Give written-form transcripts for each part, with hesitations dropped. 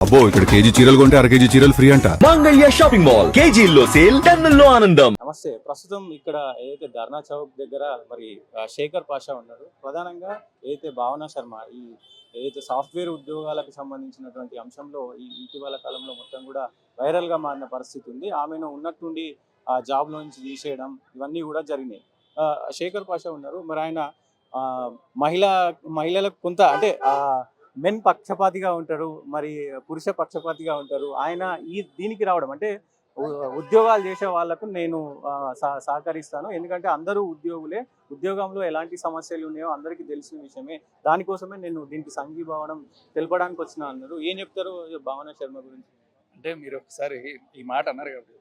అబ్బో ఇక్కడ కేజీ చీరలు కొంటే అర కేజీ చీరలు ఫ్రీ అంట. మంగళ్య షాపింగ్ మాల్ కేజీల్లో సేల్ టన్నుల్లో ఆనందం. నమస్తే. ప్రస్తుతం ఇక్కడ ఏదైతే ధర్నా చౌక్ దగ్గర మరి శేఖర్ పాషా ఉన్నారు. ప్రధానంగా ఏదైతే భావన శర్మ ఈ ఏదైతే సాఫ్ట్వేర్ ఉద్యోగాలకు సంబంధించినటువంటి అంశంలో ఈ ఇటీవల కాలంలో మొత్తం కూడా వైరల్గా మారిన పరిస్థితి ఉంది. ఆమెను ఉన్నట్టుండి ఆ జాబ్లో నుంచి తీసేయడం ఇవన్నీ కూడా జరిగినాయి. శేఖర్ పాషా ఉన్నారు. మరి ఆయన మహిళలకు కొంత అంటే మెన్ పక్షపాతిగా ఉంటారు, మరి పురుష పక్షపాతిగా ఉంటారు. ఆయన దీనికి రావడం అంటే ఉద్యోగాలు చేసే వాళ్ళకు నేను సహకరిస్తాను, ఎందుకంటే అందరూ ఉద్యోగులే, ఉద్యోగంలో ఎలాంటి సమస్యలు ఉన్నాయో అందరికీ తెలిసిన విషయమే, దానికోసమే నేను దీనికి సంఘీభావనం తెలపడానికి వచ్చిన అన్నారు. ఏం చెప్తారు భావన శర్మ గురించి? అంటే మీరు ఒకసారి ఈ మాట అన్నారు కాబట్టి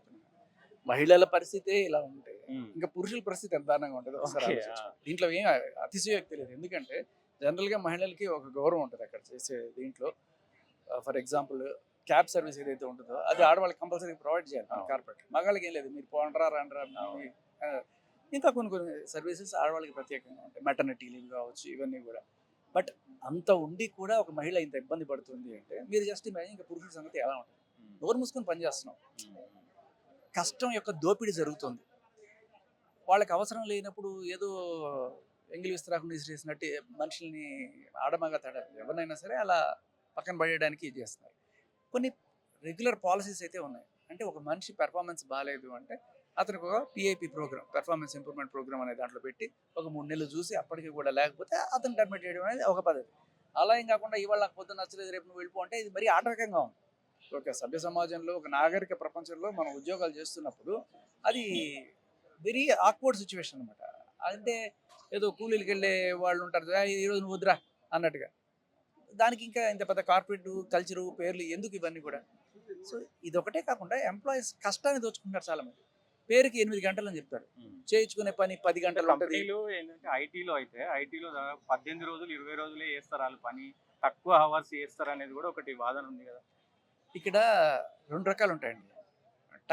మహిళల పరిస్థితి ఇలా ఉంటే ఇంకా పురుషుల పరిస్థితి ఎంత దారుణంగా ఉంటుంది ఒకసారి ఆలోచించండి. దీంట్లో ఏం అతిశయోక్తి లేదు, ఎందుకంటే జనరల్గా మహిళలకి ఒక గౌరవం ఉంటుంది అక్కడ చేసే దీంట్లో. ఫర్ ఎగ్జాంపుల్ క్యాబ్ సర్వీస్ ఏదైతే ఉంటుందో అది ఆడవాళ్ళకి కంపల్సరీ ప్రొవైడ్ చేయాలి కార్పొరేట్. మగాళ్ళకి ఏం లేదు, మీరు పోండ్రా రండ్రా. ఇంకా కొన్ని సర్వీసెస్ ఆడవాళ్ళకి ప్రత్యేకంగా ఉంటాయి, మెటర్నిటీ లీవ్ కావచ్చు, ఇవన్నీ కూడా. బట్ అంత ఉండి కూడా ఒక మహిళ ఇంత ఇబ్బంది పడుతుంది అంటే మీరు జస్ట్ ఇమాజిన్ ఇంకా పురుషుల సంగతి ఎలా ఉంటుంది. నోరు మూసుకొని పనిచేస్తున్నాం, కష్టం యొక్క దోపిడీ జరుగుతుంది. వాళ్ళకి అవసరం లేనప్పుడు ఏదో ఎంగిలి విస్తరాకుండా విసిరేసినట్టు మనుషుల్ని ఆడమగా తేడా ఎవరినైనా సరే అలా పక్కన పడేయడానికి ఇది చేస్తున్నారు. కొన్ని రెగ్యులర్ పాలసీస్ అయితే ఉన్నాయి. అంటే ఒక మనిషి పెర్ఫార్మెన్స్ బాగాలేదు అంటే అతనికి ఒక PIP program, performance improvement program అనే దాంట్లో పెట్టి ఒక 3 నెలలు చూసి అప్పటికి కూడా లేకపోతే అతను టర్మినేట్ చేయడం అనేది ఒక పద్ధతి. అలా ఏం కాకుండా ఇవాళ నాకు పొద్దున్న నచ్చలేదు రేపు నువ్వు వెళ్ళిపో అంటే ఇది మరీ ఆటంకంగా ఉంది. ఒక సభ్య సమాజంలో, ఒక నాగరిక ప్రపంచంలో మనం ఉద్యోగాలు చేస్తున్నప్పుడు అది వెరీ ఆక్వర్డ్ సిచ్యువేషన్ అనమాట. అంటే ఏదో కూలీలకి వెళ్ళే వాళ్ళు ఉంటారు, ఈరోజు నువ్వు వద్దురా అన్నట్టుగా. దానికి ఇంకా ఇంత పెద్ద కార్పొరేట్ కల్చరు పేర్లు ఎందుకు ఇవన్నీ కూడా? సో ఇదొకటే కాకుండా ఎంప్లాయీస్ కష్టాన్ని దోచుకుంటారు చాలామంది. పేరుకి 8 గంటలు అని చెప్తారు, చేయించుకునే పని 10 గంటలు ఉంటుంది. ఏంటంటే ఐటీలో 18 రోజులు 20 రోజులే చేస్తారు వాళ్ళు పని, తక్కువ అవర్స్ చేస్తారు అనేది కూడా ఒకటి వాదన ఉంది కదా. ఇక్కడ 2 రకాలు ఉంటాయండి.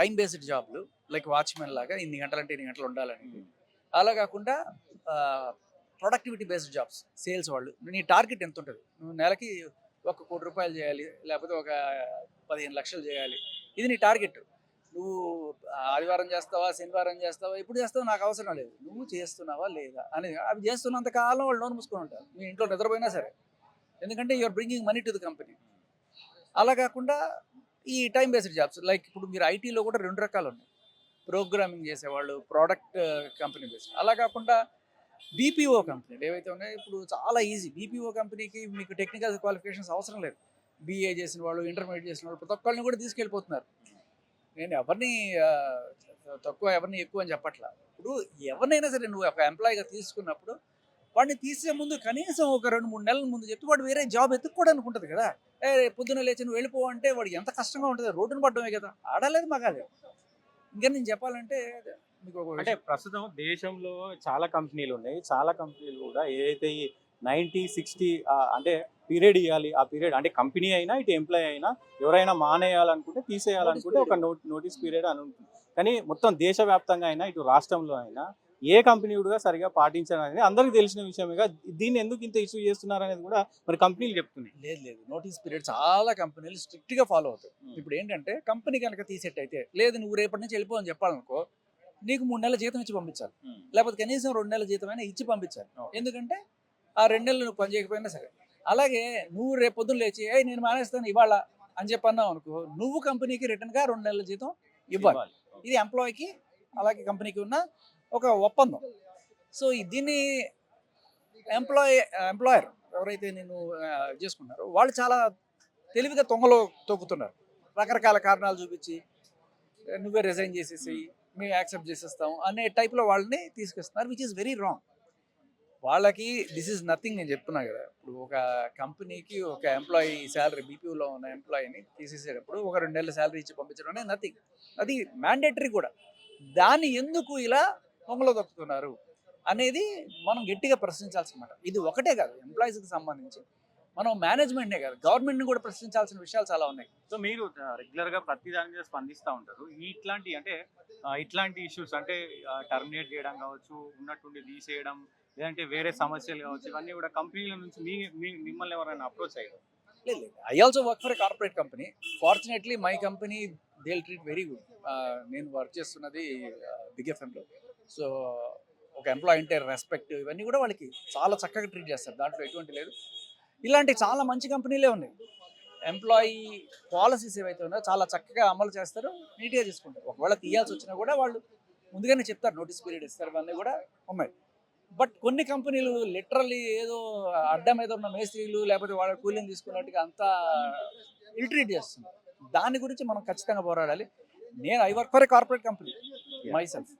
టైం బేస్డ్ జాబ్లు, లైక్ వాచ్మెన్ లాగా ఇన్ని గంటలంటే ఇన్ని గంటలు ఉండాలని. అలా కాకుండా ప్రొడక్టివిటీ బేస్డ్ జాబ్స్, సేల్స్ వాళ్ళు. నీ టార్గెట్ ఎంత ఉంటుంది, నువ్వు నెలకి 1 కోటి రూపాయలు చేయాలి, లేకపోతే ఒక 15 లక్షలు చేయాలి, ఇది నీ టార్గెట్. నువ్వు ఆదివారం చేస్తావా, శనివారం చేస్తావా, ఎప్పుడు చేస్తావా నాకు అవసరం లేదు, నువ్వు చేస్తున్నావా లేదా అనేది. అవి చేస్తున్నంత కాలం వాళ్ళు నోరు మూసుకొని ఉంటారు, మీ ఇంట్లో నిద్రపోయినా సరే, ఎందుకంటే you're bringing money to the company. అలా కాకుండా ఈ టైం బేస్డ్ జాబ్స్, లైక్ ఇప్పుడు మీరు ఐటీలో కూడా 2 రకాలు ఉన్నాయి. ప్రోగ్రామింగ్ చేసేవాళ్ళు, ప్రోడక్ట్ కంపెనీ బేస్డ్. అలా కాకుండా బీపీఓ కంపెనీలు ఏవైతే ఉన్నాయో ఇప్పుడు చాలా ఈజీ. బీపీఓ కంపెనీకి మీకు టెక్నికల్ క్వాలిఫికేషన్స్ అవసరం లేదు. బీఏ చేసిన వాళ్ళు, ఇంటర్మీడియట్ చేసిన వాళ్ళు ప్రతి ఒక్కరిని కూడా తీసుకెళ్ళిపోతున్నారు. నేను ఎవరిని తక్కువ ఎవరిని ఎక్కువ అని చెప్పట్లా. ఇప్పుడు ఎవరినైనా సరే నువ్వు ఒక ఎంప్లాయీగా తీసుకున్నప్పుడు వాడిని తీసే ముందు కనీసం ఒక 2-3 నెలల ముందు చెప్తే వాడు వేరే జాబ్ ఎత్తుక్కోవడానికి ఉంటుంది కదా. పొద్దున్న లేచి నువ్వు వెళ్ళిపో అంటే వాడు ఎంత కష్టంగా ఉంటుంది, రోడ్డును పడడమే కదా, ఆడలేదు మగాలేదు. ఇంకా నేను చెప్పాలంటే మీకు అంటే ప్రస్తుతం దేశంలో చాలా కంపెనీలు ఉన్నాయి. చాలా కంపెనీలు కూడా ఏదైతే ఈ 90-60 అంటే పీరియడ్ ఇవ్వాలి, ఆ పీరియడ్ అంటే కంపెనీ అయినా ఇటు ఎంప్లాయీ అయినా ఎవరైనా మానేయాలనుకుంటే, తీసేయాలనుకుంటే ఒక నోటీస్ పీరియడ్ అని ఉంటుంది. కానీ మొత్తం దేశవ్యాప్తంగా అయినా ఇటు రాష్ట్రంలో అయినా ఏ కంపెనీ కూడా సరిగా పాటించాలనేది అందరికీ తెలిసిన విషయమేగా. దీన్ని ఎందుకు ఇంత ఇష్యూ చేస్తున్నారు అనేది కూడా మరి కంపెనీలు చెప్తున్నాయి. లేదు, నోటీస్ పీరియడ్ చాలా కంపెనీలు స్ట్రిక్ట్గా ఫాలో అవుతాయి. ఇప్పుడు ఏంటంటే కంపెనీ కనుక తీసేట్ అయితే, లేదు నువ్వు రేపటి నుంచి వెళ్ళిపో అని చెప్పాలనుకో, నీకు 3 నెలల జీతం ఇచ్చి పంపించాలి, లేకపోతే కనీసం 2 నెలల జీతం అయినా ఇచ్చి పంపించాలి. ఎందుకంటే ఆ 2 నెలలు నువ్వు పని చేయకపోయినా సరే. అలాగే నువ్వు రేపు పొద్దున్న లేచి నేను మానేస్తాను ఇవాళ అని చెప్పన్నావు అనుకో, నువ్వు కంపెనీకి రిటర్న్గా 2 నెలల జీతం ఇవ్వాలి. ఇది ఎంప్లాయీకి అలాగే కంపెనీకి ఉన్న ఒక ఒప్పందం. సో దీన్ని ఎంప్లాయర్ ఎవరైతే నేను చేసుకున్నారో వాళ్ళు చాలా తెలివిగా తొంగలో తొక్కుతున్నారు. రకరకాల కారణాలు చూపించి నువ్వే రిజైన్ చేసేసి మేము యాక్సెప్ట్ చేసేస్తాం అనే టైప్లో వాళ్ళని తీసుకొస్తున్నారు, విచ్ ఈస్ వెరీ రాంగ్. వాళ్ళకి దిస్ ఈజ్ నథింగ్. నేను చెప్తున్నా కదా, ఇప్పుడు ఒక కంపెనీకి ఒక ఎంప్లాయీ శాలరీ, బీపీఓలో ఉన్న ఎంప్లాయీని తీసేసేటప్పుడు ఒక 2 నెలల శాలరీ ఇచ్చి పంపించడం అనేది నథింగ్, అది మ్యాండేటరీ కూడా. దాన్ని ఎందుకు ఇలా పొంగలో దొక్కుతున్నారు అనేది మనం గట్టిగా ప్రశ్నించాల్సిన మాట. ఇది ఒకటే కాదు, ఎంప్లాయీస్కి సంబంధించి మనం మేనేజ్మెంట్నే కాదు గవర్నమెంట్ని కూడా ప్రశ్నించాల్సిన విషయాలు చాలా ఉన్నాయి. సో మీరు రెగ్యులర్గా ప్రతి దాని మీద స్పందిస్తూ ఉంటారు. ఇట్లాంటి ఇష్యూస్ అంటే టర్మినేట్ చేయడం కావచ్చు, ఉన్నట్టుండి తీసేయడం, లేదంటే వేరే సమస్యలు కావచ్చు, ఇవన్నీ కూడా కంపెనీల నుంచి మిమ్మల్ని ఎవరైనా అప్రోచ్ అయ్యారు? లేదు I also work for a corporate company. Fortunately my company they will treat very good. నేను వర్క్ చేస్తున్నది బిగ్ ఎఫ్ఎంలో. సో ఒక ఎంప్లాయీ అంటే రెస్పెక్ట్ ఇవన్నీ కూడా వాళ్ళకి చాలా చక్కగా ట్రీట్ చేస్తారు, దాంట్లో ఎటువంటి లేదు. ఇలాంటి చాలా మంచి కంపెనీలే ఉన్నాయి. ఎంప్లాయీ పాలసీస్ ఏవైతే ఉన్నాయో చాలా చక్కగా అమలు చేస్తారు, నీట్గా తీసుకుంటారు. ఒకవేళ తీయాల్సి వచ్చినా కూడా వాళ్ళు ముందుగానే చెప్తారు, నోటీస్ పీరియడ్ ఇస్తారు, ఇవన్నీ కూడా ఉన్నాయి. బట్ కొన్ని కంపెనీలు లిటరల్లీ ఏదో అడ్డం మీద ఉన్న మేస్త్రీలు లేకపోతే వాళ్ళ కూలీని తీసుకున్నట్టుగా అంతా ఇల్ట్రీట్ చేస్తుంది. దాని గురించి మనం ఖచ్చితంగా పోరాడాలి. నేను I work for a corporate company my self.